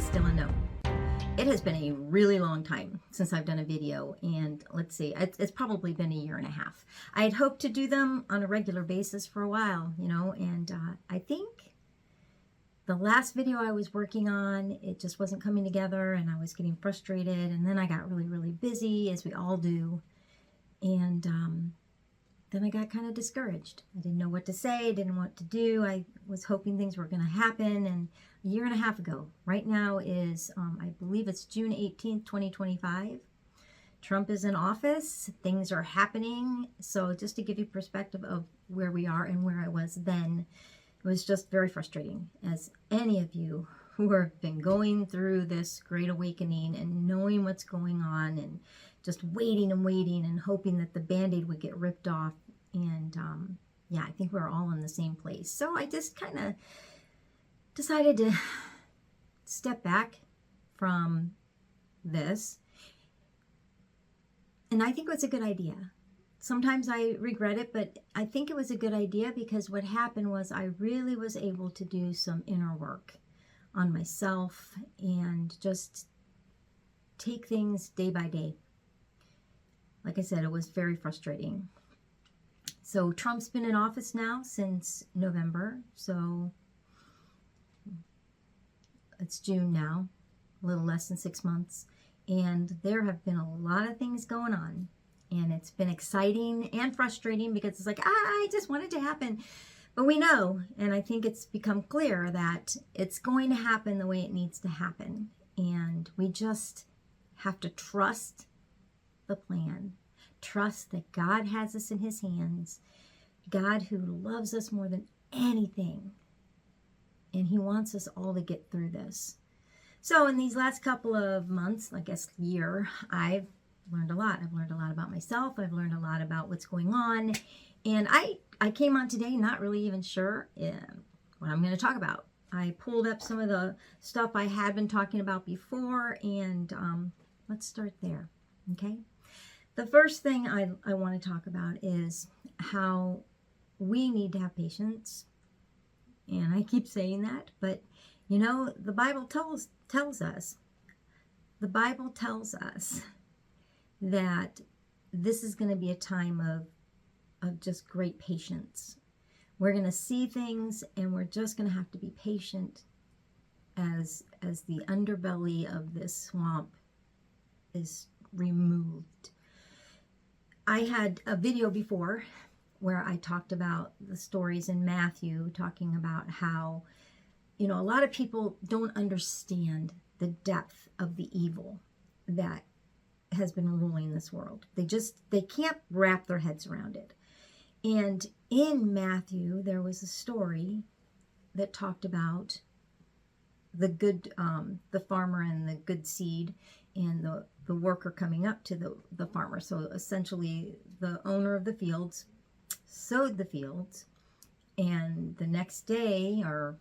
still a no. It has been a really long time since I've done a video, and let's see, it's probably been a year and a half. I had hoped to do them on a regular basis for a while, and I think the last video I was working on, it just wasn't coming together, and I was getting frustrated, and then I got really, really busy, as we all do, and then I got kind of discouraged. I didn't know what to say, didn't know what to do. I was hoping things were going to happen, and a year and a half ago, right now is, I believe it's June 18th, 2025. Trump is in office. Things are happening. So just to give you perspective of where we are and where I was then, it was just very frustrating. As any of you who have been going through this great awakening and knowing what's going on and just waiting and hoping that the Band-Aid would get ripped off. And yeah, I think we're all in the same place. So I just kind of decided to step back from this. And I think it was a good idea. Sometimes I regret it, but I think it was a good idea because what happened was I really was able to do some inner work on myself and just take things day by day. Like I said, it was very frustrating. So Trump's been in office now since November. So it's June now, a little less than 6 months. And there have been a lot of things going on. And it's been exciting and frustrating because it's like, I just want it to happen. But we know, and I think it's become clear that it's going to happen the way it needs to happen. And we just have to trust the plan. Trust that God has us in his hands. God who loves us more than anything. And he wants us all to get through this. So in these last couple of months, I guess year, I've learned a lot. I've learned a lot about myself. I've learned a lot about what's going on. And I came on today not really even sure what I'm going to talk about. I pulled up some of the stuff I had been talking about before, and let's start there, okay? The first thing I want to talk about is how we need to have patience. And I keep saying that, but the Bible tells us, that this is going to be a time of just great patience. We're going to see things, and we're just going to have to be patient as the underbelly of this swamp is removed. I had a video before where I talked about the stories in Matthew, talking about how, a lot of people don't understand the depth of the evil that has been ruling this world. They can't wrap their heads around it. And in Matthew, there was a story that talked about the farmer and the good seed, and the worker coming up to the farmer. So essentially, the owner of the fields sowed the fields, and the next day, or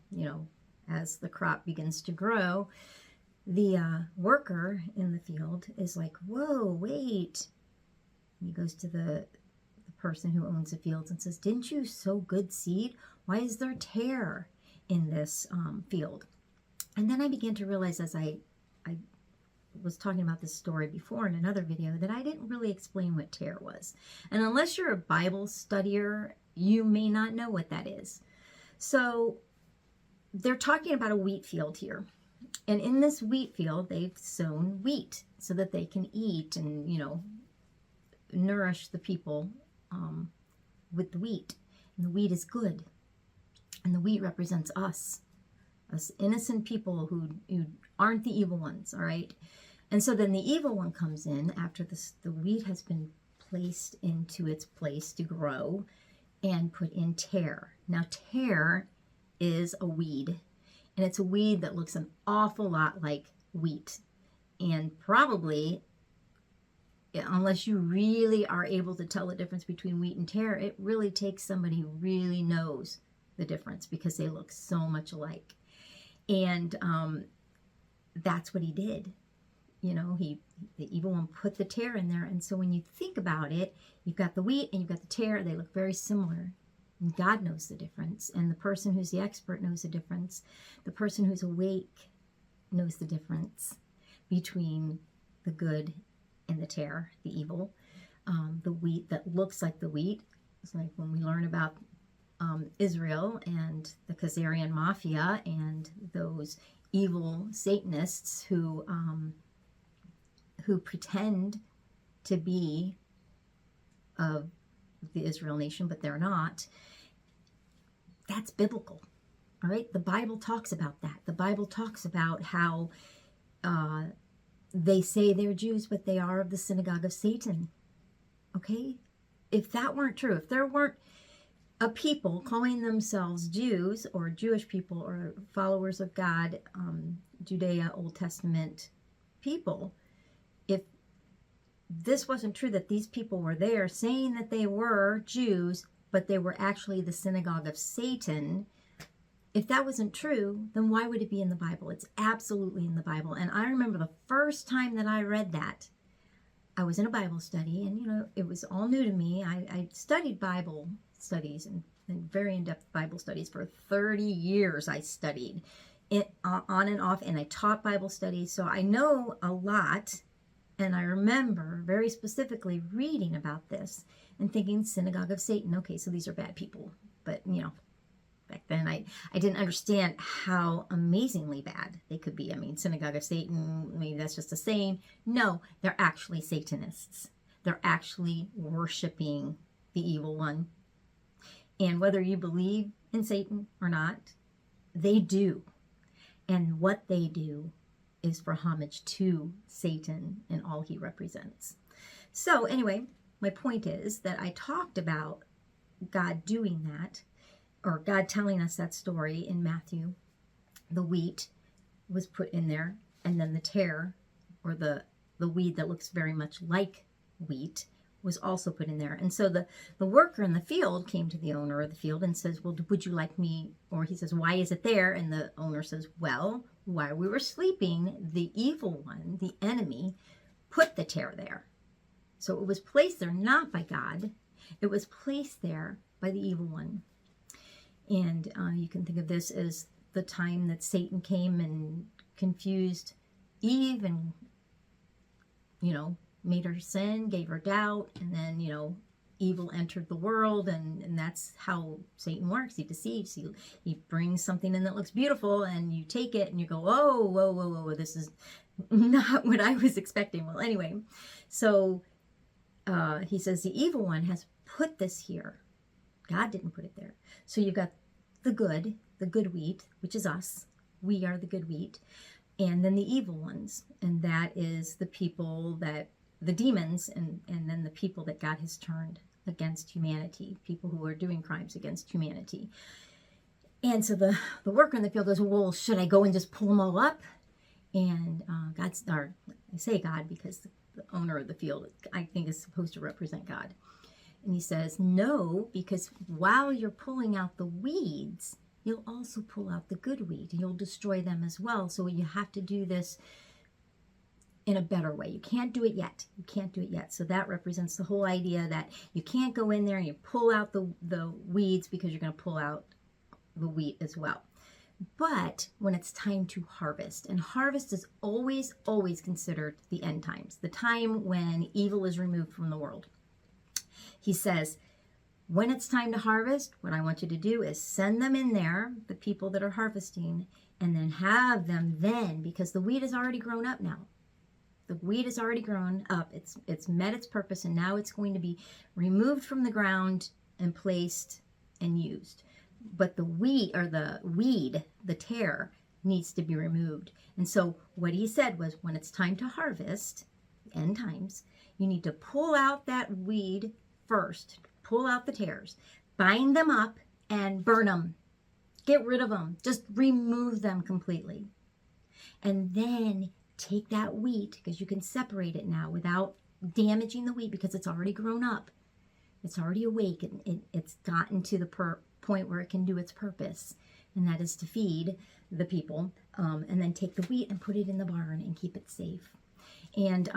as the crop begins to grow, the worker in the field is like, whoa, wait. And he goes to the person who owns the fields and says, didn't you sow good seed? Why is there tare in this field? And then I began to realize, as I was talking about this story before in another video, that I didn't really explain what tare was. And unless you're a Bible studier, you may not know what that is. So they're talking about a wheat field here. And in this wheat field, they've sown wheat so that they can eat and, nourish the people with the wheat. And the wheat is good. And the wheat represents us innocent people who aren't the evil ones, all right? And so then the evil one comes in after the wheat has been placed into its place to grow and put in tare. Now, tare is a weed, and it's a weed that looks an awful lot like wheat. And probably, unless you really are able to tell the difference between wheat and tare, it really takes somebody who really knows the difference, because they look so much alike. And that's what he did. The evil one put the tare in there. And so when you think about it, you've got the wheat and you've got the tare. They look very similar. And God knows the difference. And the person who's the expert knows the difference. The person who's awake knows the difference between the good and the tare, the evil. The wheat that looks like the wheat. It's like when we learn about Israel and the Khazarian mafia and those evil Satanists who pretend to be of the Israel nation, but they're not. That's biblical. All right, the Bible talks about that. The Bible talks about how they say they're Jews, but they are of the synagogue of Satan. Okay, if that weren't true, if there weren't a people calling themselves Jews or Jewish people or followers of God, Judea, Old Testament people, if this wasn't true, that these people were there saying that they were Jews, but they were actually the synagogue of Satan, if that wasn't true, then why would it be in the Bible? It's absolutely in the Bible. And I remember the first time that I read that, I was in a Bible study, and, you know, it was all new to me. I studied Bible studies and very in-depth Bible studies for 30 years. I studied it on and off, and I taught Bible studies, so I know a lot. And I remember very specifically reading about this and thinking, synagogue of Satan. Okay, so these are bad people. But, you know, back then I didn't understand how amazingly bad they could be. I mean, synagogue of Satan, maybe that's just a saying. No, they're actually Satanists. They're actually worshiping the evil one. And whether you believe in Satan or not, they do. And what they do is for homage to Satan and all he represents. So anyway, my point is that I talked about God doing that, or God telling us that story in Matthew. The wheat was put in there, and then the tare, or the weed that looks very much like wheat, was also put in there. And so the worker in the field came to the owner of the field and says, well, would you like me, or he says, why is it there? And the owner says, well, while we were sleeping, the evil one, the enemy, put the tare there. So it was placed there not by God. It was placed there by the evil one. And you can think of this as the time that Satan came and confused Eve and, you know, made her sin, gave her doubt, and then, you know, evil entered the world, and that's how Satan works. He deceives. He brings something in that looks beautiful, and you take it, and you go, oh, whoa, whoa, whoa, this is not what I was expecting. Well, anyway, so he says the evil one has put this here. God didn't put it there. So you've got the good wheat, which is us. We are the good wheat. And then the evil ones, and that is the people that, the demons, and then the people that God has turned against humanity, people who are doing crimes against humanity. And so the worker in the field goes, well, should I go and just pull them all up? And I say God because the owner of the field, I think, is supposed to represent God. And he says, no, because while you're pulling out the weeds, you'll also pull out the good wheat, and you'll destroy them as well. So you have to do this in a better way. You can't do it yet. You can't do it yet. So that represents the whole idea that you can't go in there and you pull out the weeds, because you're going to pull out the wheat as well. But when it's time to harvest, and harvest is always, always considered the end times, the time when evil is removed from the world. He says, when it's time to harvest, what I want you to do is send them in there, the people that are harvesting, and then have them then, because the wheat is already grown up now. The wheat is already grown up. It's met its purpose, and now it's going to be removed from the ground and placed and used. But the wheat, or the weed, the tare, needs to be removed. And so what he said was, when it's time to harvest, end times, you need to pull out that weed first. Pull out the tares, bind them up, and burn them. Get rid of them. Just remove them completely. And then take that wheat, because you can separate it now without damaging the wheat, because it's already grown up. It's already awake, and it's gotten to the point where it can do its purpose, and that is to feed the people. And then take the wheat and put it in the barn and keep it safe. And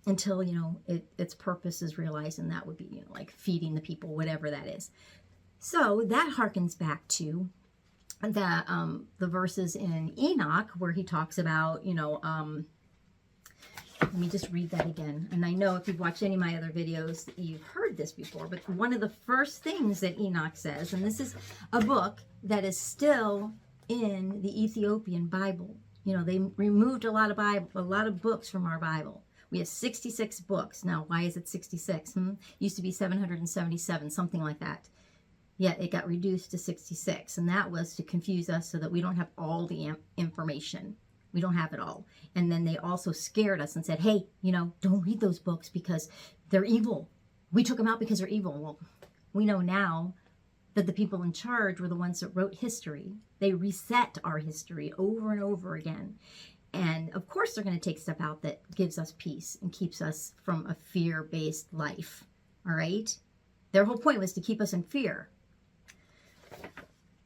until, you know, its purpose is realized, and that would be, you know, like feeding the people, whatever that is. So that harkens back to the verses in Enoch where he talks about, let me just read that again. And I know if you've watched any of my other videos, you've heard this before, but one of the first things that Enoch says, and this is a book that is still in the Ethiopian Bible. They removed a lot of books from our Bible. We have 66 books. Now, why is it 66? Used to be 777, something like that. Yet it got reduced to 66. And that was to confuse us so that we don't have all the information. We don't have it all. And then they also scared us and said, hey, don't read those books because they're evil. We took them out because they're evil. Well, we know now that the people in charge were the ones that wrote history. They reset our history over and over again. And of course, they're going to take stuff out that gives us peace and keeps us from a fear-based life. All right? Their whole point was to keep us in fear.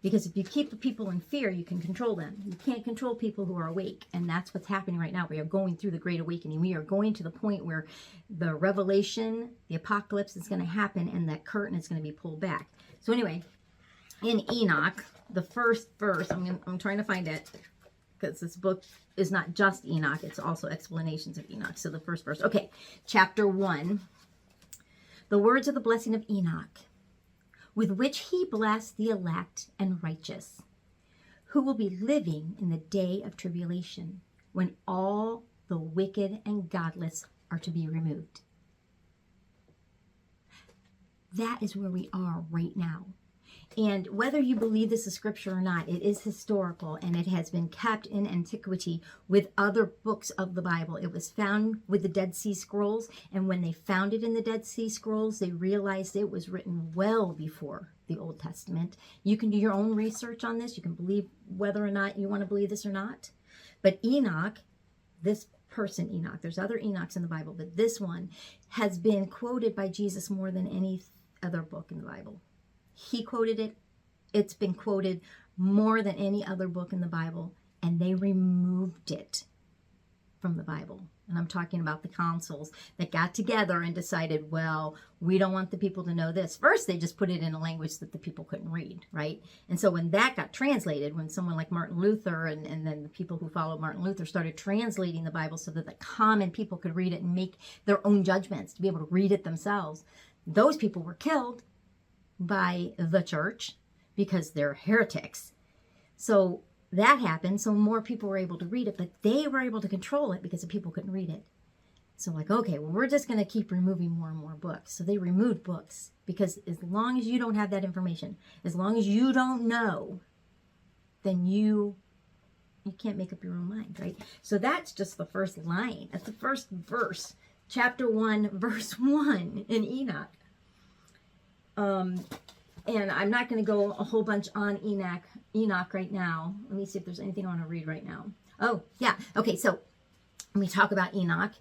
Because if you keep the people in fear, you can control them. You can't control people who are awake. And that's what's happening right now. We are going through the Great Awakening. We are going to the point where the revelation, the apocalypse is going to happen, and that curtain is going to be pulled back. So anyway, in Enoch, the first verse, I'm trying to find it, because this book is not just Enoch, it's also explanations of Enoch. So the first verse, okay, chapter 1, the words of the blessing of Enoch, with which he blessed the elect and righteous, who will be living in the day of tribulation, when all the wicked and godless are to be removed. That is where we are right now. And whether you believe this is scripture or not, it is historical, and it has been kept in antiquity with other books of the Bible. It was found with the Dead Sea Scrolls, and when they found it in the Dead Sea Scrolls, they realized it was written well before the Old Testament. You can do your own research on this. You can believe whether or not you want to believe this or not. But Enoch, this person Enoch, there's other Enochs in the Bible, but this one has been quoted by Jesus more than any other book in the Bible. He quoted it. It's been quoted more than any other book in the Bible, and they removed it from the Bible. And I'm talking about the councils that got together and decided, well, we don't want the people to know this. First, they just put it in a language that the people couldn't read, right? And so when that got translated, when someone like Martin Luther and then the people who followed Martin Luther started translating the Bible so that the common people could read it and make their own judgments, to be able to read it themselves, those people were killed by the church because they're heretics. So that happened, so more people were able to read it, but they were able to control it because the people couldn't read it. So like, okay, well, we're just going to keep removing more and more books. So they removed books because as long as you don't have that information, as long as you don't know, then you can't make up your own mind, right? So that's just the first line. That's the first verse, chapter 1, verse 1 in Enoch. And I'm not going to go a whole bunch on Enoch right now. Let me see if there's anything I want to read right now. Oh, yeah. Okay, so when we talk about Enoch,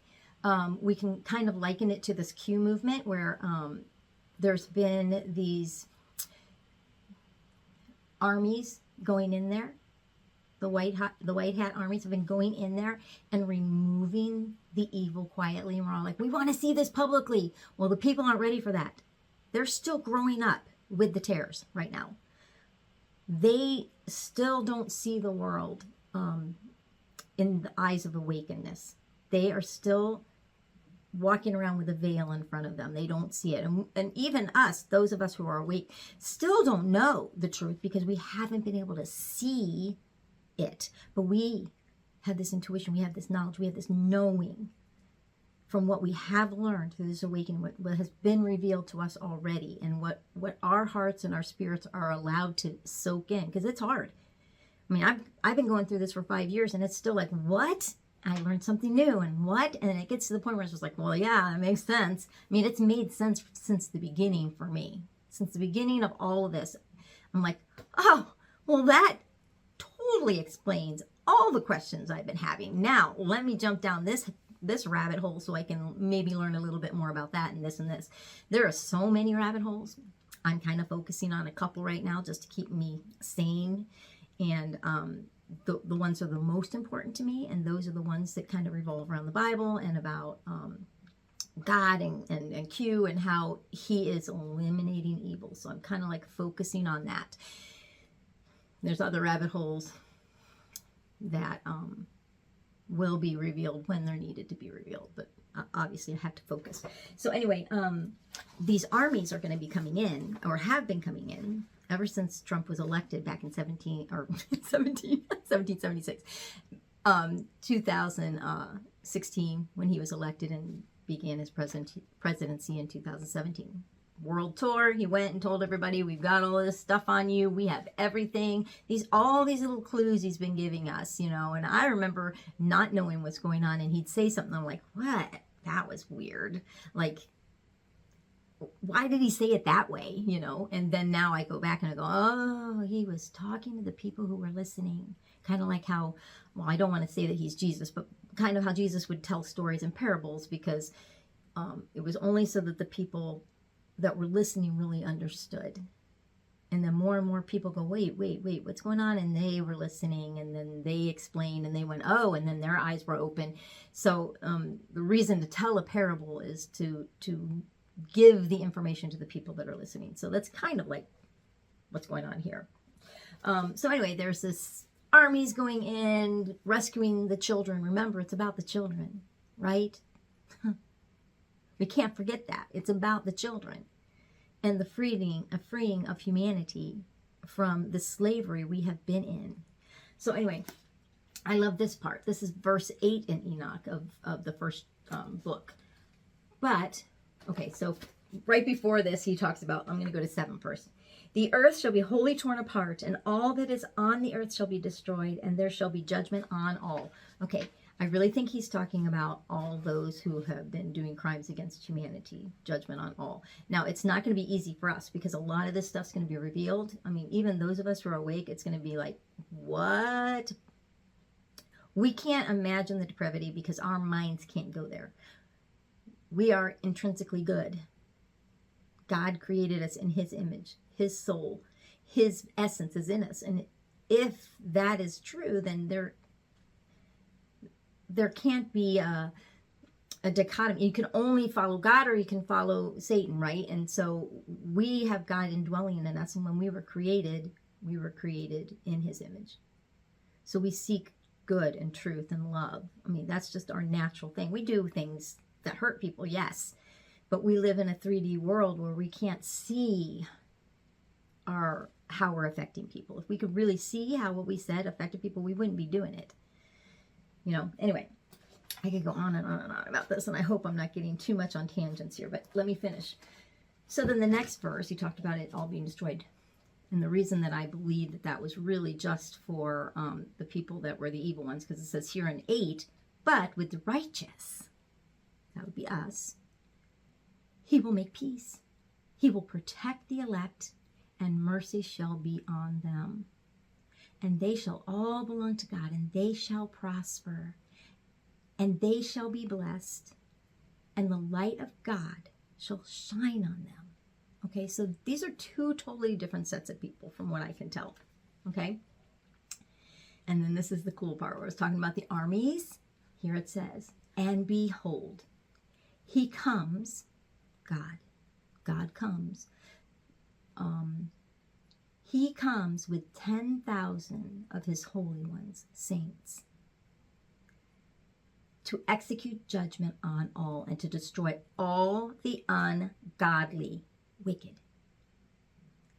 we can kind of liken it to this Q movement where there's been these armies going in there. The white hat armies have been going in there and removing the evil quietly. And we're all like, we want to see this publicly. Well, the people aren't ready for that. They're still growing up with the tares right now. They still don't see the world in the eyes of awakeness. They are still walking around with a veil in front of them. They don't see it. And even us, those of us who are awake, still don't know the truth because we haven't been able to see it. But we have this intuition, we have this knowledge, we have this knowing from what we have learned through this awakening, what has been revealed to us already, and what our hearts and our spirits are allowed to soak in, because it's hard. I mean, I've been going through this for 5 years, and it's still like, what? I learned something new, and what? And it gets to the point where it's just like, well, yeah, that makes sense. I mean, it's made sense since the beginning for me. Since the beginning of all of this, I'm like, oh, well, that totally explains all the questions I've been having. Now, let me jump down this rabbit hole so I can maybe learn a little bit more about that and this and this. There are so many rabbit holes. I'm kind of focusing on a couple right now just to keep me sane. And the ones that are the most important to me, and those are the ones that kind of revolve around the Bible and about God and Q and how he is eliminating evil. So I'm kind of like focusing on that. there's other rabbit holes that will be revealed when they're needed to be revealed, but obviously I have to focus. So anyway, these armies are going to be coming in, or have been coming in, ever since Trump was elected back in 1776, 2016, when he was elected and began his presidency in 2017. World tour. He went and told everybody, we've got all this stuff on you. We have everything. All these little clues he's been giving us, you know. And I remember not knowing what's going on, and he'd say something. I'm like, what? That was weird. Like, why did he say it that way, you know? And then now I go back and I go, oh, he was talking to the people who were listening. Kind of like how, well, I don't want to say that he's Jesus, but kind of how Jesus would tell stories and parables, because it was only so that the people that were listening really understood. And then more and more people go, wait, what's going on? And they were listening, and then they explained, and they went, oh, and then their eyes were open. So the reason to tell a parable is to give the information to the people that are listening. So that's kind of like what's going on here. So anyway, there's this armies going in, rescuing the children. Remember, it's about the children, right? We can't forget that. It's about the children and the freeing of humanity from the slavery we have been in. So anyway, I love this part. This is verse 8 in Enoch of the first book. But, okay, so right before this, he talks about, I'm going to go to 7 first. The earth shall be wholly torn apart, and all that is on the earth shall be destroyed, and there shall be judgment on all. Okay, I really think he's talking about all those who have been doing crimes against humanity, judgment on all. Now, it's not going to be easy for us, because a lot of this stuff's going to be revealed. I mean, even those of us who are awake, it's going to be like, what? We can't imagine the depravity because our minds can't go there. We are intrinsically good. God created us in his image, his soul, his essence is in us. And if that is true, then there can't be a dichotomy. You can only follow God or you can follow Satan, right? And so we have God indwelling in us. And when we were created in his image. So we seek good and truth and love. I mean, that's just our natural thing. We do things that hurt people, yes. But we live in a 3D world where we can't see how we're affecting people. If we could really see how what we said affected people, we wouldn't be doing it. You know, anyway, I could go on and on and on about this, and I hope I'm not getting too much on tangents here, but let me finish. So then the next verse, he talked about it all being destroyed. And the reason that I believe that was really just for the people that were the evil ones, because it says here in 8, but with the righteous, that would be us, he will make peace. He will protect the elect, and mercy shall be on them. And they shall all belong to God, and they shall prosper, and they shall be blessed, and the light of God shall shine on them. Okay, so these are 2 totally different sets of people from what I can tell. Okay? And then this is the cool part where I was talking about the armies. Here it says, and behold, he comes, God comes. He comes with 10,000 of his holy ones, saints, to execute judgment on all and to destroy all the ungodly, wicked,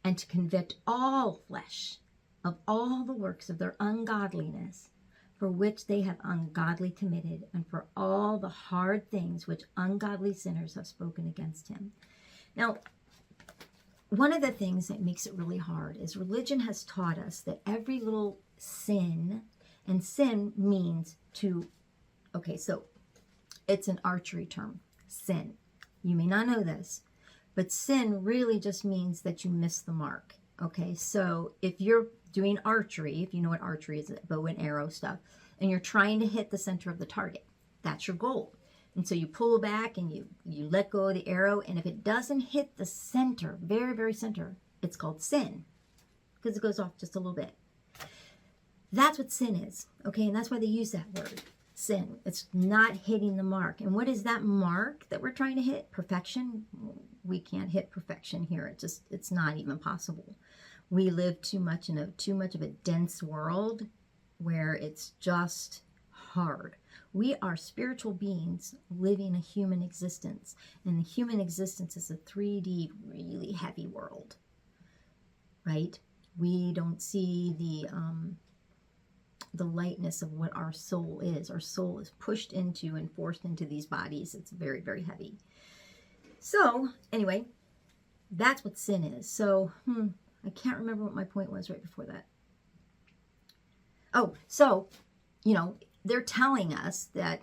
and to convict all flesh of all the works of their ungodliness, for which they have ungodly committed, and for all the hard things which ungodly sinners have spoken against him. Now, one of the things that makes it really hard is religion has taught us that every little sin, and sin means to, okay, so it's an archery term, sin. You may not know this, but sin really just means that you miss the mark. Okay, so if you're doing archery, if you know what archery is, bow and arrow stuff, and you're trying to hit the center of the target, that's your goal. And so you pull back and you let go of the arrow, and if it doesn't hit the center, very, very center, it's called sin, because it goes off just a little bit. That's what sin is, okay? And that's why they use that word, sin. It's not hitting the mark. And what is that mark that we're trying to hit? Perfection? We can't hit perfection here. It's not even possible. We live too much in too much of a dense world where it's just hard. We are spiritual beings living a human existence, and the human existence is a 3D, really heavy world, right? We don't see the lightness of what our soul is. Our soul is pushed into and forced into these bodies. It's very, very heavy. So anyway, that's what sin is. So I can't remember what my point was right before that. Oh, so, they're telling us that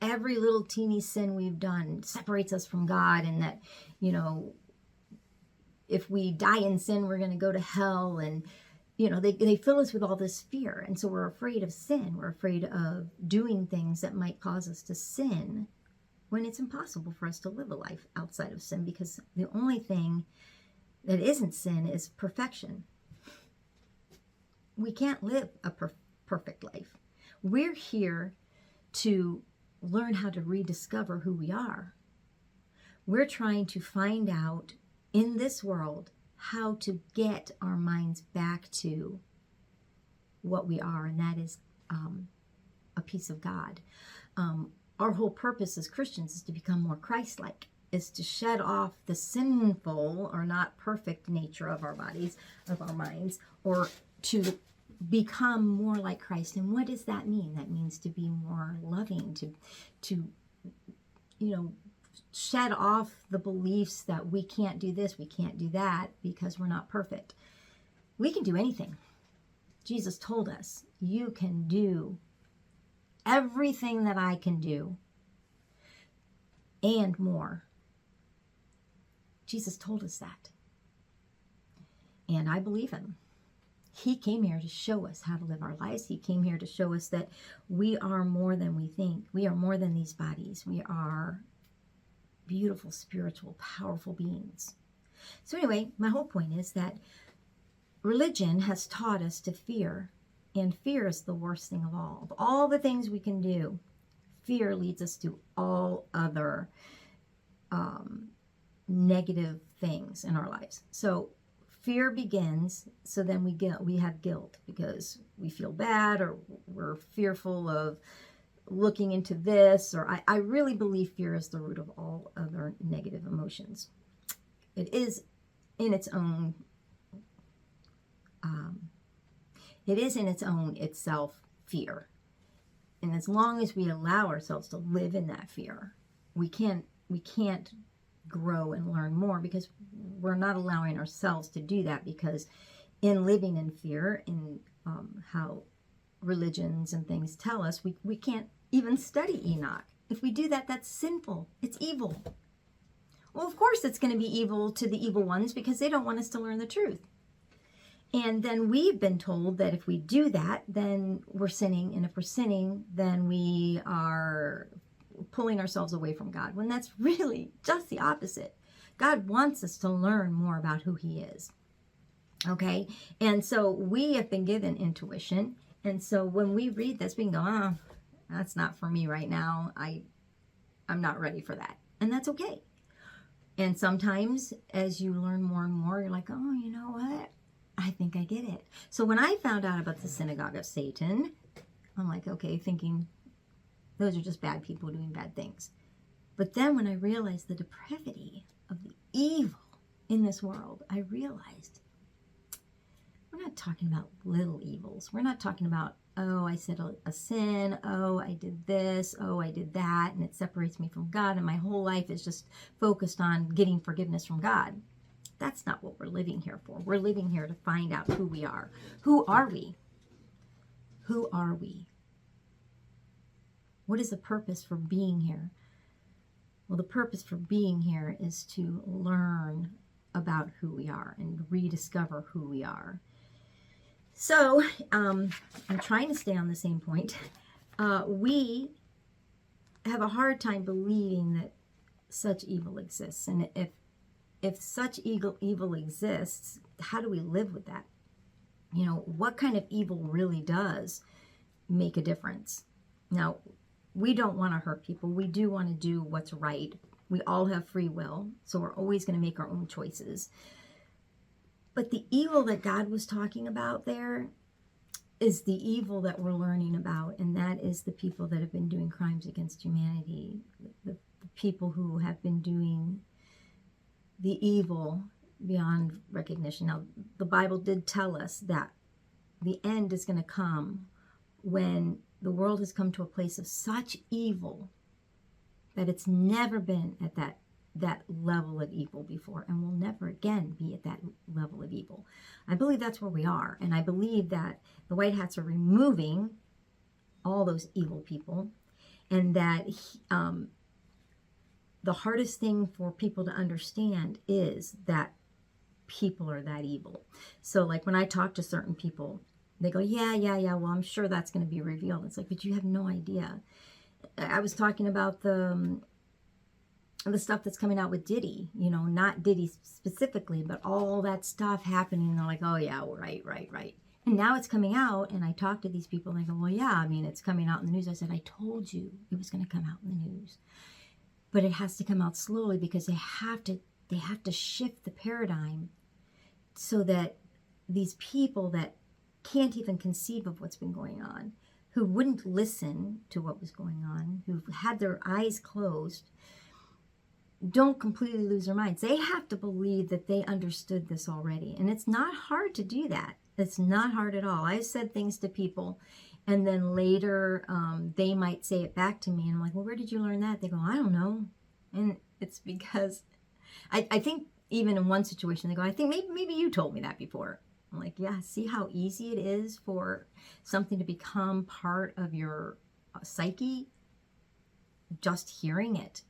every little teeny sin we've done separates us from God, and that, if we die in sin, we're going to go to hell. And, they fill us with all this fear. And so we're afraid of sin. We're afraid of doing things that might cause us to sin, when it's impossible for us to live a life outside of sin, because the only thing that isn't sin is perfection. We can't live a perfect life. We're here to learn how to rediscover who we are. We're trying to find out in this world how to get our minds back to what we are, and that is a piece of God. Our whole purpose as Christians is to become more Christ-like, is to shed off the sinful or not perfect nature of our bodies, of our minds, or to become more like Christ. And what does that mean? That means to be more loving, to shed off the beliefs that we can't do this, we can't do that, because we're not perfect. We can do anything. Jesus told us, you can do everything that I can do and more. Jesus told us that. And I believe him. He came here to show us how to live our lives. He came here to show us that we are more than we think. We are more than these bodies. We are beautiful, spiritual, powerful beings. So anyway, my whole point is that religion has taught us to fear, and fear is the worst thing of all. Of all the things we can do, fear leads us to all other negative things in our lives. So fear begins, so then we have guilt because we feel bad, or we're fearful of looking into this, or I really believe fear is the root of all other negative emotions. It is in its own itself fear. And as long as we allow ourselves to live in that fear, we can't grow and learn more, because we're not allowing ourselves to do that. Because in living in fear, in how religions and things tell us, we can't even study Enoch. If we do that, that's sinful. It's evil. Well, of course it's going to be evil to the evil ones, because they don't want us to learn the truth. And then we've been told that if we do that, then we're sinning. And if we're sinning, then we are pulling ourselves away from God, when that's really just the opposite. God wants us to learn more about who he is. Okay? And so we have been given intuition. And so when we read this, we can go, that's not for me right now. I'm not ready for that. And that's okay. And sometimes as you learn more and more, you're like, oh, you know what? I think I get it. So when I found out about the synagogue of Satan, I'm like, okay, thinking those are just bad people doing bad things. But then when I realized the depravity of the evil in this world, I realized we're not talking about little evils. We're not talking about, oh, I said a sin, oh, I did this, oh, I did that, and it separates me from God, and my whole life is just focused on getting forgiveness from God. That's not what we're living here for. We're living here to find out who we are. Who are we? Who are we? What is the purpose for being here? Well, the purpose for being here is to learn about who we are and rediscover who we are. So, I'm trying to stay on the same point. We have a hard time believing that such evil exists. And if such evil exists, how do we live with that? What kind of evil really does make a difference? Now, we don't want to hurt people. We do want to do what's right. We all have free will, so we're always going to make our own choices. But the evil that God was talking about there is the evil that we're learning about, and that is the people that have been doing crimes against humanity, the people who have been doing the evil beyond recognition. Now, the Bible did tell us that the end is going to come when the world has come to a place of such evil that it's never been at that level of evil before, and will never again be at that level of evil. I believe that's where we are, and I believe that the white hats are removing all those evil people, and that the hardest thing for people to understand is that people are that evil. So like when I talk to certain people, they go, yeah, well, I'm sure that's going to be revealed. It's like, but you have no idea. I was talking about the stuff that's coming out with Diddy, you know, not Diddy specifically, but all that stuff happening. And they're like, oh yeah, right. And now it's coming out, and I talk to these people and I go, well, yeah, I mean, it's coming out in the news. I said, I told you it was going to come out in the news, but it has to come out slowly because they have to shift the paradigm so that these people that can't even conceive of what's been going on, who wouldn't listen to what was going on, who had their eyes closed, don't completely lose their minds. They have to believe that they understood this already. And it's not hard to do that. It's not hard at all. I've said things to people, and then later they might say it back to me. And I'm like, well, where did you learn that? They go, I don't know. And it's because I think even in one situation, they go, I think maybe you told me that before. I'm like, yeah, see how easy it is for something to become part of your psyche? Just hearing it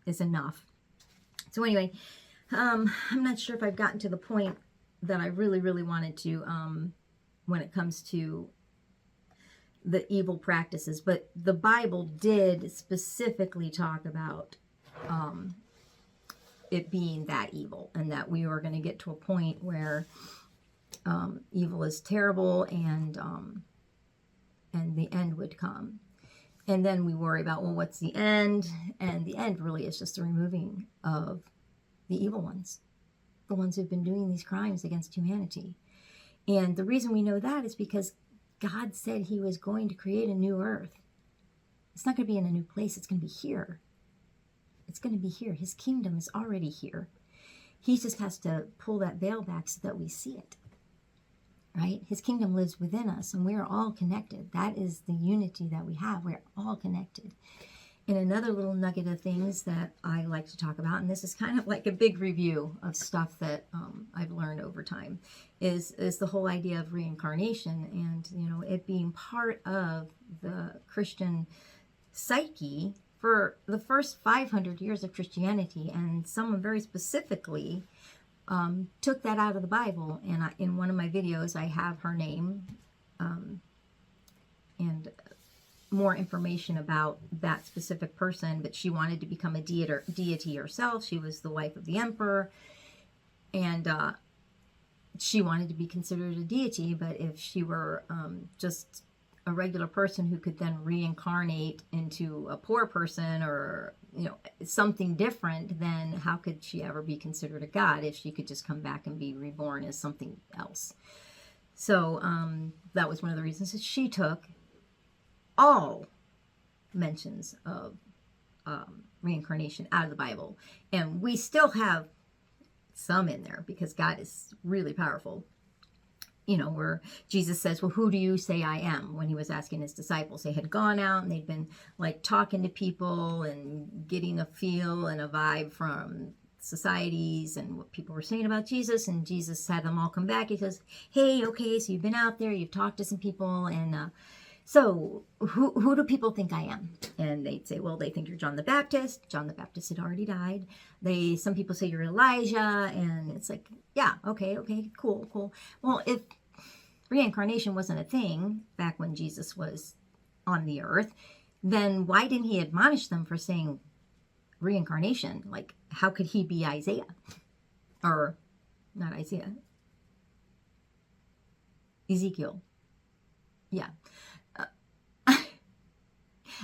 is enough. So anyway, I'm not sure if I've gotten to the point that I really wanted to when it comes to the evil practices, but the Bible did specifically talk about it being that evil, and that we were going to get to a point where evil is terrible, and the end would come. And then we worry about, well, what's the end? And the end really is just the removing of the evil ones, the ones who've been doing these crimes against humanity. And the reason we know that is because God said he was going to create a new earth. It's not going to be in a new place. It's going to be here. It's going to be here. His kingdom is already here. He just has to pull that veil back so that we see it. Right? His kingdom lives within us, and we are all connected. That is the unity that we have. We're all connected. And another little nugget of things that I like to talk about, and this is kind of like a big review of stuff that I've learned over time, is the whole idea of reincarnation, and it being part of the Christian psyche for the first 500 years of Christianity. And someone very specifically took that out of the Bible, and in one of my videos I have her name and more information about that specific person. But she wanted to become a deity herself. She was the wife of the emperor, and she wanted to be considered a deity. But if she were just a regular person who could then reincarnate into a poor person, or something different, then how could she ever be considered a god if she could just come back and be reborn as something else? So that was one of the reasons that she took all mentions of reincarnation out of the Bible. And we still have some in there because God is really powerful. Where Jesus says, well, who do you say I am? When he was asking his disciples, they had gone out and they'd been like talking to people and getting a feel and a vibe from societies and what people were saying about Jesus. And Jesus had them all come back. He says, hey, okay, so you've been out there, you've talked to some people, and so who do people think I am? And they'd say, well, they think you're John the Baptist. John the Baptist had already died. Some people say you're Elijah. And it's like, yeah, okay, cool. Well, if reincarnation wasn't a thing back when Jesus was on the earth, then why didn't he admonish them for saying reincarnation? Like, how could he be Isaiah? Or not Isaiah, Ezekiel. Yeah.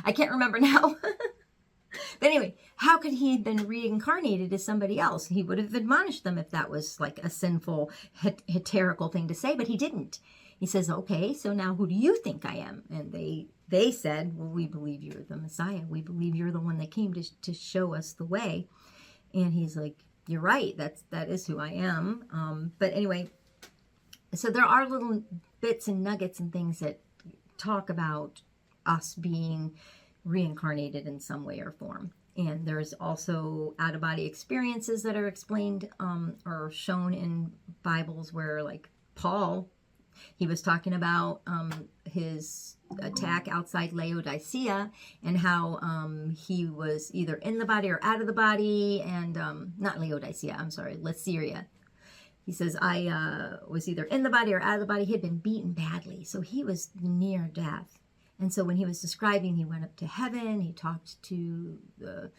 I can't remember now. But anyway, how could he have been reincarnated as somebody else? He would have admonished them if that was like a sinful, heterical thing to say, but he didn't. He says, okay, so now who do you think I am? And they said, well, we believe you're the Messiah. We believe you're the one that came to show us the way. And he's like, you're right. That is who I am. But anyway, so there are little bits and nuggets and things that talk about us being reincarnated in some way or form. And there's also out-of-body experiences that are explained or shown in Bibles where, like Paul, he was talking about his attack outside Laodicea and how he was either in the body or out of the body, and not Laodicea, I'm sorry, Lycaria. He says, I was either in the body or out of the body. He had been beaten badly, so he was near death. And so when he was describing, he went up to heaven, he talked to the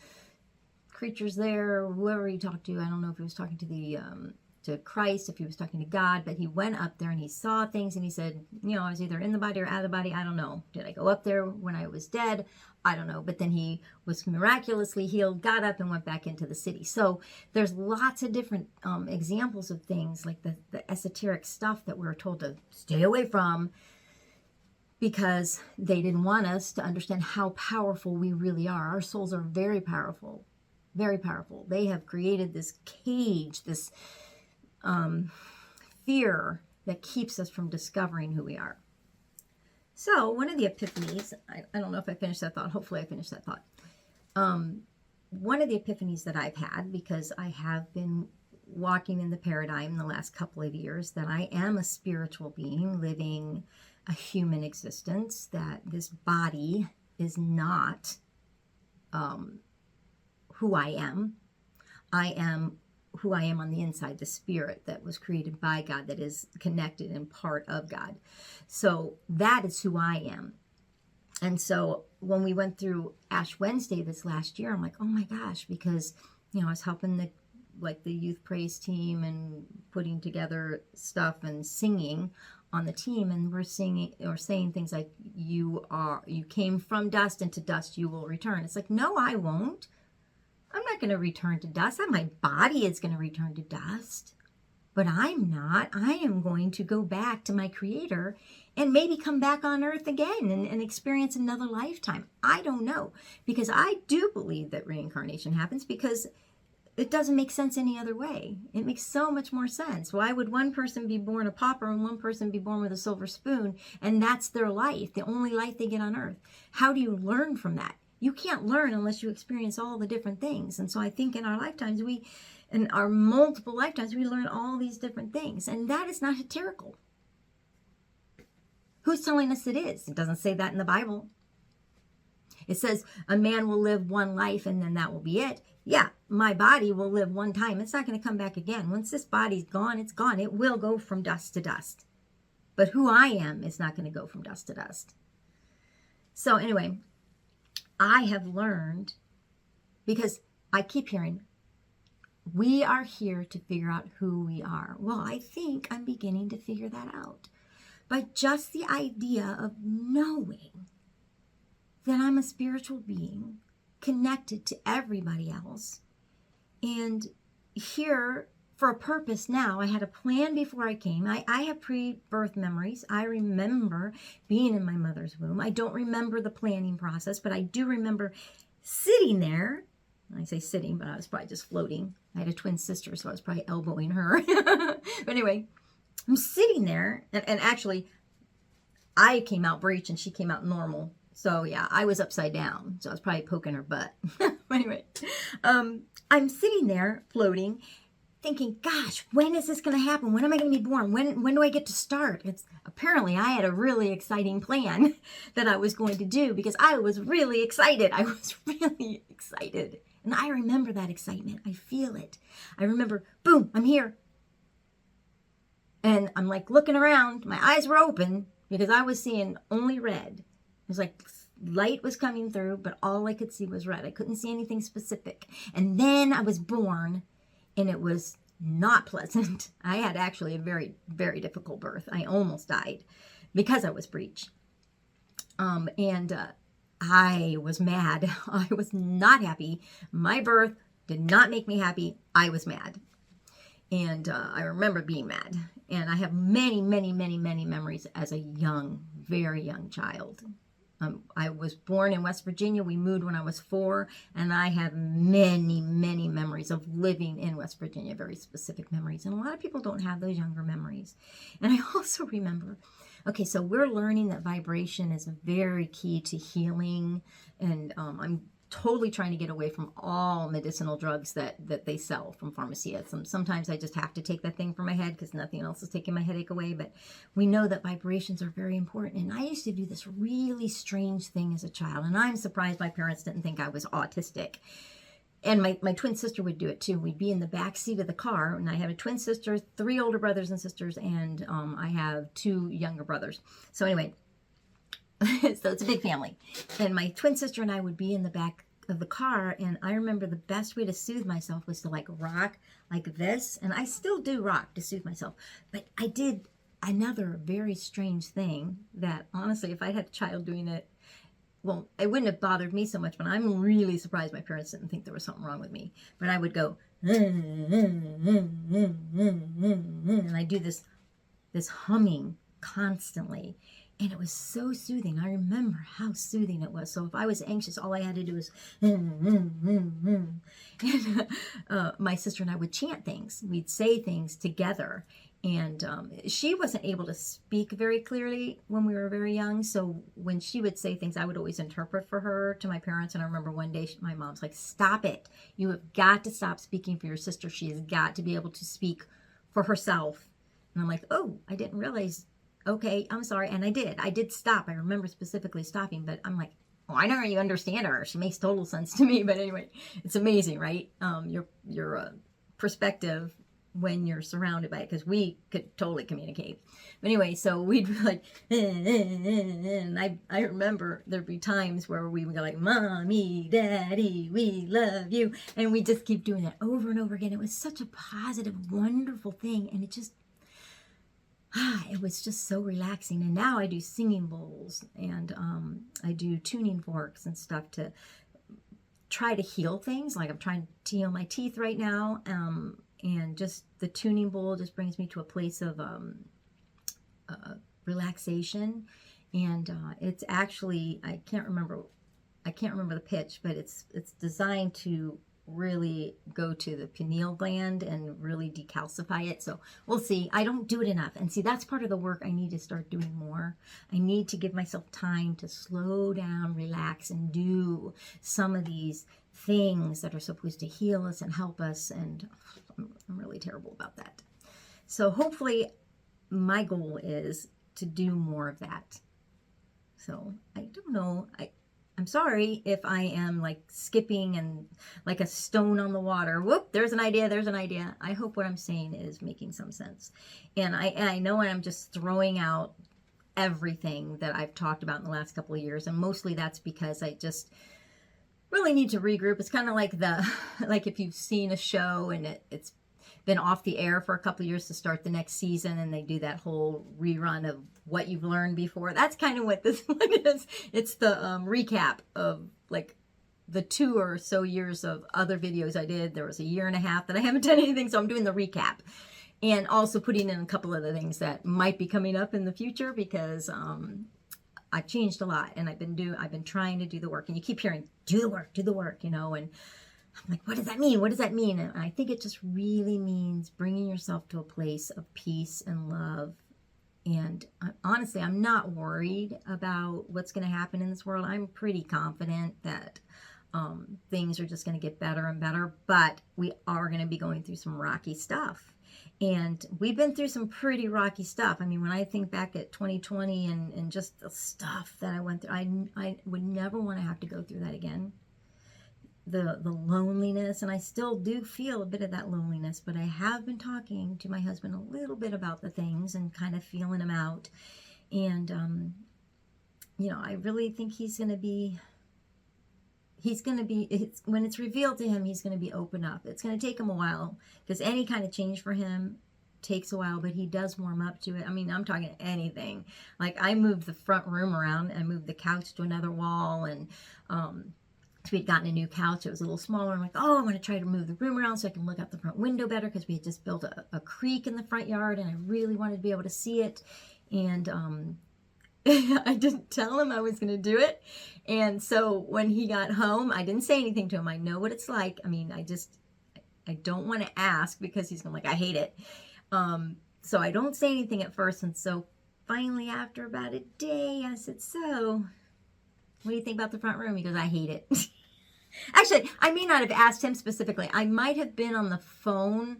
creatures there, whoever he talked to. I don't know if he was talking to Christ, if he was talking to God, but he went up there and he saw things and he said, I was either in the body or out of the body. I don't know. Did I go up there when I was dead? I don't know. But then he was miraculously healed, got up and went back into the city. So there's lots of different examples of things like the esoteric stuff that we're told to stay away from, because they didn't want us to understand how powerful we really are. Our souls are very powerful, very powerful. They have created this cage, this fear that keeps us from discovering who we are. So one of the epiphanies, I don't know if I finished that thought. Hopefully I finished that thought. One of the epiphanies that I've had, because I have been walking in the paradigm the last couple of years, that I am a spiritual being living a human existence, that this body is not who I am. I am who I am on the inside, the spirit that was created by God, that is connected and part of God. So that is who I am. And so when we went through Ash Wednesday this last year, I'm like, oh my gosh, because, I was helping the youth praise team and putting together stuff and singing on the team, and we're singing or saying things like, you came from dust, and to dust you will return. It's like, no, I won't. I'm not going to return to dust. My body is going to return to dust, but I'm not. I am going to go back to my Creator and maybe come back on earth again and experience another lifetime. I don't know, because I do believe that reincarnation happens, because it doesn't make sense any other way. It makes so much more sense. Why would one person be born a pauper and one person be born with a silver spoon, and that's their life, the only life they get on earth? How do you learn from that? You can't learn unless you experience all the different things. And so I think in our lifetimes, in our multiple lifetimes, we learn all these different things. And that is not heterical. Who's telling us it is? It doesn't say that in the Bible. It says a man will live one life and then that will be it. Yeah, my body will live one time. It's not going to come back again. Once this body's gone, it's gone. It will go from dust to dust. But who I am is not going to go from dust to dust. So anyway, I have learned, because I keep hearing, we are here to figure out who we are. Well, I think I'm beginning to figure that out. But just the idea of knowing that I'm a spiritual being connected to everybody else, and here for a purpose now. I had a plan before I came. I have pre-birth memories. I remember being in my mother's womb. I don't remember the planning process, but I do remember sitting there. I say sitting, but I was probably just floating. I had a twin sister, so I was probably elbowing her. But anyway, I'm sitting there, and actually, I came out breech and she came out normal. So yeah, I was upside down. So I was probably poking her butt. But anyway, I'm sitting there floating, thinking, gosh, when is this going to happen? When am I going to be born? When do I get to start? Apparently I had a really exciting plan that I was going to do, because I was really excited. I was really excited. And I remember that excitement. I feel it. I remember, boom, I'm here. And I'm like looking around. My eyes were open because I was seeing only red. It was like light was coming through, but all I could see was red. I couldn't see anything specific. And then I was born, and it was not pleasant. I had actually a very, very difficult birth. I almost died because I was breech. I was mad. I was not happy. My birth did not make me happy. I was mad. And I remember being mad. And I have many, many, many, many memories as a young, very young child. I was born in West Virginia. We moved when I was 4, and I have many, many memories of living in West Virginia, very specific memories. And a lot of people don't have those younger memories. And I also remember, okay, so we're learning that vibration is very key to healing, and I'm totally trying to get away from all medicinal drugs that they sell from pharmacy. Sometimes I just have to take that thing from my head because nothing else is taking my headache away. But we know that vibrations are very important. And I used to do this really strange thing as a child. And I'm surprised my parents didn't think I was autistic. And my twin sister would do it too. We'd be in the back seat of the car, and I have a twin sister, 3 older brothers and sisters, and I have 2 younger brothers. So anyway, so it's a big family. And my twin sister and I would be in the back of the car, and I remember the best way to soothe myself was to like rock like this, and I still do rock to soothe myself. But I did another very strange thing that honestly, if I had a child doing it, well, it wouldn't have bothered me so much, but I'm really surprised my parents didn't think there was something wrong with me. But I would go, and I do this humming constantly. And it was so soothing. I remember how soothing it was. So if I was anxious, all I had to do was, and my sister and I would chant things. We'd say things together. And she wasn't able to speak very clearly when we were very young. So when she would say things, I would always interpret for her to my parents. And I remember one day my mom's like, stop it. You have got to stop speaking for your sister. She has got to be able to speak for herself. And I'm like, oh, I didn't realize. Okay, I'm sorry. And I did stop. I remember specifically stopping, but I'm like, oh, I know you understand her. She makes total sense to me. But anyway, it's amazing, right? Your perspective when you're surrounded by it, because we could totally communicate. But anyway, so we'd be like, and I remember there'd be times where we would go like, Mommy, Daddy, we love you. And we just keep doing that over and over again. It was such a positive, wonderful thing. And it was just so relaxing. And now I do singing bowls, and I do tuning forks and stuff to try to heal things. Like I'm trying to heal my teeth right now, and just the tuning bowl just brings me to a place of relaxation. And it's actually, I can't remember the pitch, but it's designed to really go to the pineal gland and really decalcify it. So we'll see. I don't do it enough. And see, that's part of the work I need to start doing more. I need to give myself time to slow down, relax, and do some of these things that are supposed to heal us and help us. And I'm really terrible about that. So hopefully my goal is to do more of that. So I don't know. I'm sorry if I am like skipping and like a stone on the water. Whoop, there's an idea. I hope what I'm saying is making some sense. And I know I'm just throwing out everything that I've talked about in the last couple of years. And mostly that's because I just really need to regroup. It's kind of like like if you've seen a show and it's been off the air for a couple of years to start the next season, and they do that whole rerun of what you've learned before. That's kind of what this one is. It's the recap of like the 2 or so years of other videos I did. There was a year and a half that I haven't done anything, so I'm doing the recap. And also putting in a couple of the things that might be coming up in the future, because I've changed a lot, and I've been trying to do the work. And you keep hearing, do the work, and I'm like, what does that mean? What does that mean? And I think it just really means bringing yourself to a place of peace and love. And honestly, I'm not worried about what's going to happen in this world. I'm pretty confident that things are just going to get better and better. But we are going to be going through some rocky stuff. And we've been through some pretty rocky stuff. I mean, when I think back at 2020 and just the stuff that I went through, I would never want to have to go through that again. The loneliness, and I still do feel a bit of that loneliness, but I have been talking to my husband a little bit about the things and kind of feeling them out. And, I really think he's going to be, when it's revealed to him, he's going to be open up. It's going to take him a while, because any kind of change for him takes a while, but he does warm up to it. I mean, I'm talking anything. Like, I moved the front room around and moved the couch to another wall, and so we'd gotten a new couch. It was a little smaller. I'm like, oh, I'm going to try to move the room around so I can look out the front window better, because we had just built a creek in the front yard, and I really wanted to be able to see it. And I didn't tell him I was going to do it. And so when he got home, I didn't say anything to him. I know what it's like. I mean, I don't want to ask, because he's going to, like, I hate it. So I don't say anything at first. And so finally, after about a day, I said, so what do you think about the front room? He goes, I hate it. Actually, I may not have asked him specifically. I might have been on the phone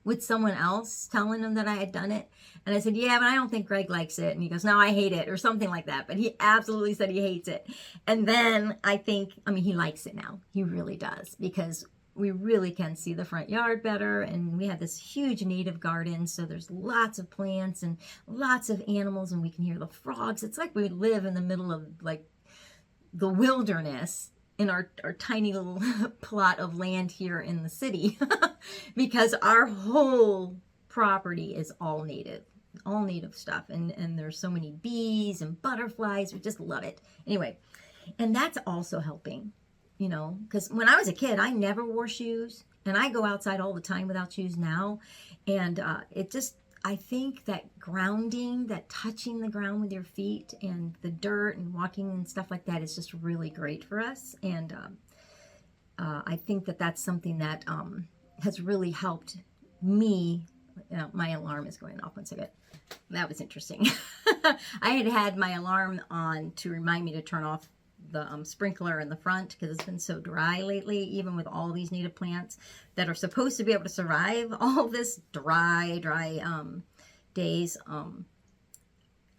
with someone else telling him that I had done it. And I said, yeah, but I don't think Greg likes it. And he goes, no, I hate it, or something like that. But he absolutely said he hates it. And then I mean, he likes it now. He really does, because we really can see the front yard better. And we have this huge native garden. So there's lots of plants and lots of animals, and we can hear the frogs. It's like we live in the middle of, like, the wilderness in our tiny little plot of land here in the city, because our whole property is all native stuff. And there's so many bees and butterflies. We just love it. Anyway, and that's also helping, you know, because when I was a kid, I never wore shoes, and I go outside all the time without shoes now. And I think that grounding, that touching the ground with your feet and the dirt and walking and stuff like that is just really great for us. And I think that that's something that has really helped me. My alarm is going off. One second. That was interesting. I had my alarm on to remind me to turn off the sprinkler in the front, because it's been so dry lately, even with all these native plants that are supposed to be able to survive all this dry days,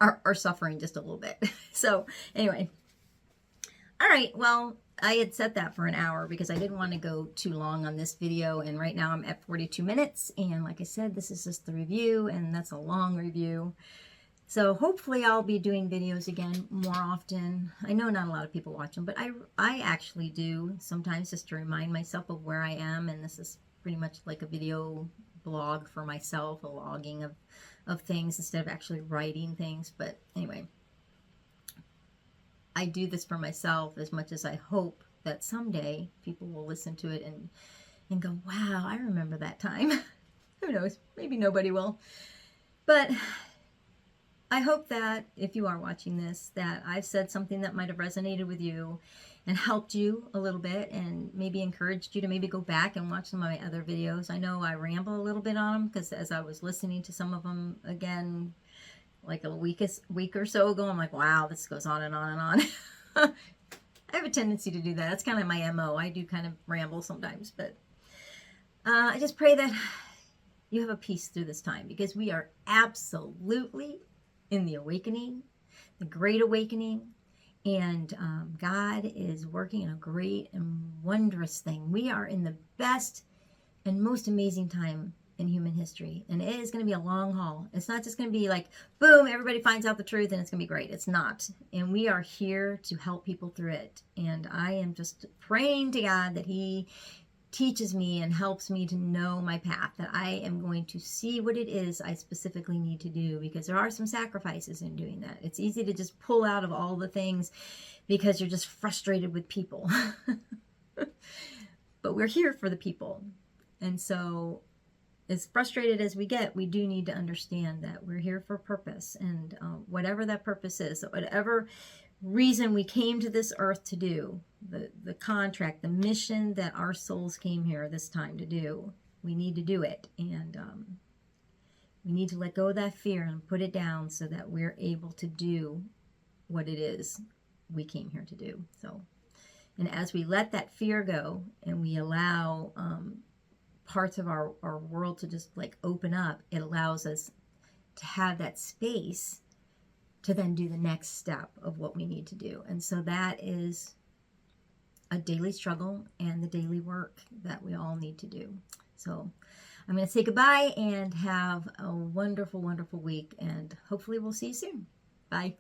are suffering just a little bit. So anyway, all right, well, I had set that for an hour because I didn't want to go too long on this video, and right now I'm at 42 minutes, and like I said, this is just the review, and that's a long review. So hopefully I'll be doing videos again more often. I know not a lot of people watch them, but I actually do sometimes, just to remind myself of where I am. And this is pretty much like a video blog for myself, a logging of things instead of actually writing things. But anyway, I do this for myself as much as I hope that someday people will listen to it and go, wow, I remember that time. Who knows? Maybe nobody will. But I hope that if you are watching this, that I've said something that might have resonated with you and helped you a little bit, and maybe encouraged you to maybe go back and watch some of my other videos. I know I ramble a little bit on them, because as I was listening to some of them again, like a week or so ago, I'm like, wow, this goes on and on and on. I have a tendency to do that. That's kind of my MO. I do kind of ramble sometimes, but I just pray that you have a peace through this time, because we are absolutely in the awakening, the great awakening, and God is working in a great and wondrous thing. We are in the best and most amazing time in human history, and it is going to be a long haul. It's not just going to be like, boom, everybody finds out the truth and it's going to be great. It's not. And we are here to help people through it. And I am just praying to God that He teaches me and helps me to know my path, that I am going to see what it is I specifically need to do, because there are some sacrifices in doing that. It's easy to just pull out of all the things because you're just frustrated with people. But we're here for the people. And so as frustrated as we get, we do need to understand that we're here for a purpose, and whatever that purpose is, whatever reason we came to this earth to do, the contract, the mission that our souls came here this time to do, we need to do it. And we need to let go of that fear and put it down, so that we're able to do what it is we came here to do. So, and as we let that fear go and we allow parts of our world to just like open up, it allows us to have that space to then do the next step of what we need to do. And so that is a daily struggle and the daily work that we all need to do. So I'm going to say goodbye and have a wonderful, wonderful week, and hopefully we'll see you soon. Bye.